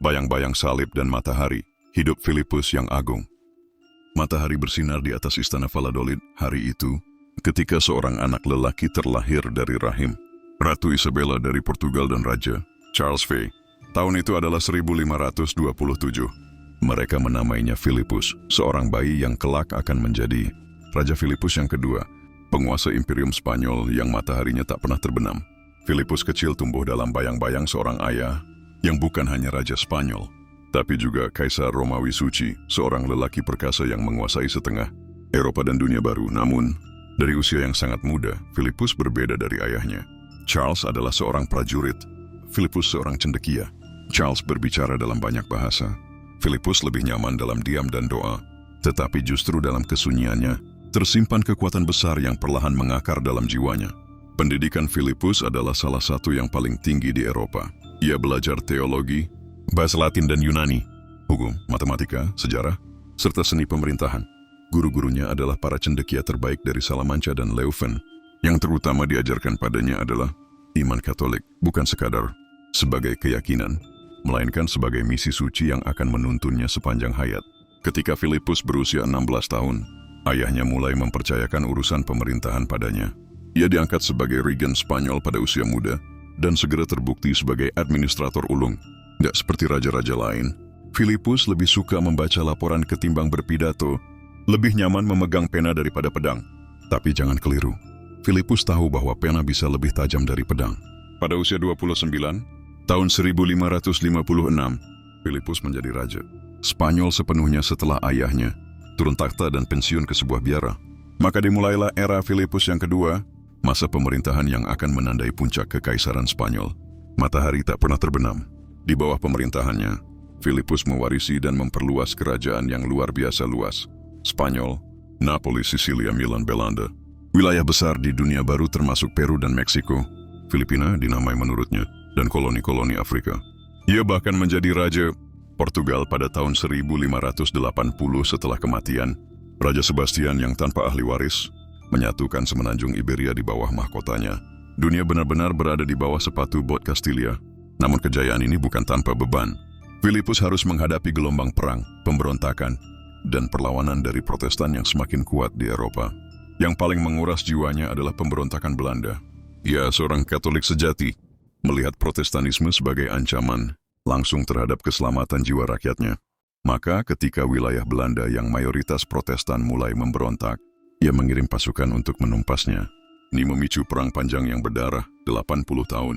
bayang-bayang salib dan matahari, hidup Filipus yang agung. Matahari bersinar di atas istana Valladolid hari itu, ketika seorang anak lelaki terlahir dari rahim Ratu Isabella dari Portugal dan Raja Charles V. Tahun itu adalah 1527. Mereka menamainya Filipus, seorang bayi yang kelak akan menjadi Raja Filipus yang kedua, penguasa Imperium Spanyol yang mataharinya tak pernah terbenam. Filipus kecil tumbuh dalam bayang-bayang seorang ayah yang bukan hanya Raja Spanyol, tapi juga Kaisar Romawi Suci, seorang lelaki perkasa yang menguasai setengah Eropa dan dunia baru. Namun, dari usia yang sangat muda, Filipus berbeda dari ayahnya. Charles adalah seorang prajurit, Filipus seorang cendekia. Charles berbicara dalam banyak bahasa. Filipus lebih nyaman dalam diam dan doa, tetapi justru dalam kesunyiannya tersimpan kekuatan besar yang perlahan mengakar dalam jiwanya. Pendidikan Filipus adalah salah satu yang paling tinggi di Eropa. Ia belajar teologi, bahasa Latin dan Yunani, hukum, matematika, sejarah, serta seni pemerintahan. Guru-gurunya adalah para cendekia terbaik dari Salamanca dan Leuven. Yang terutama diajarkan padanya adalah iman Katolik, bukan sekadar sebagai keyakinan, melainkan sebagai misi suci yang akan menuntunnya sepanjang hayat. Ketika Filipus berusia 16 tahun, ayahnya mulai mempercayakan urusan pemerintahan padanya. Ia diangkat sebagai Regent Spanyol pada usia muda, dan segera terbukti sebagai administrator ulung. Tidak seperti raja-raja lain, Filipus lebih suka membaca laporan ketimbang berpidato, lebih nyaman memegang pena daripada pedang. Tapi jangan keliru, Filipus tahu bahwa pena bisa lebih tajam dari pedang. Pada usia 29, tahun 1556, Filipus menjadi raja Spanyol sepenuhnya setelah ayahnya turun takhta dan pensiun ke sebuah biara. Maka dimulailah era Filipus yang kedua, masa pemerintahan yang akan menandai puncak kekaisaran Spanyol. Matahari tak pernah terbenam. Di bawah pemerintahannya, Filipus mewarisi dan memperluas kerajaan yang luar biasa luas. Spanyol, Napoli, Sisilia, Milan, Belanda. Wilayah besar di dunia baru termasuk Peru dan Meksiko. Filipina dinamai menurutnya, dan koloni-koloni Afrika. Ia bahkan menjadi Raja Portugal pada tahun 1580 setelah kematian Raja Sebastian yang tanpa ahli waris, menyatukan semenanjung Iberia di bawah mahkotanya. Dunia benar-benar berada di bawah sepatu bot Kastilia. Namun kejayaan ini bukan tanpa beban. Filipus harus menghadapi gelombang perang, pemberontakan, dan perlawanan dari Protestan yang semakin kuat di Eropa. Yang paling menguras jiwanya adalah pemberontakan Belanda. Ia seorang Katolik sejati, melihat Protestanisme sebagai ancaman langsung terhadap keselamatan jiwa rakyatnya. Maka ketika wilayah Belanda yang mayoritas Protestan mulai memberontak, ia mengirim pasukan untuk menumpasnya. Ini memicu perang panjang yang berdarah 80 tahun.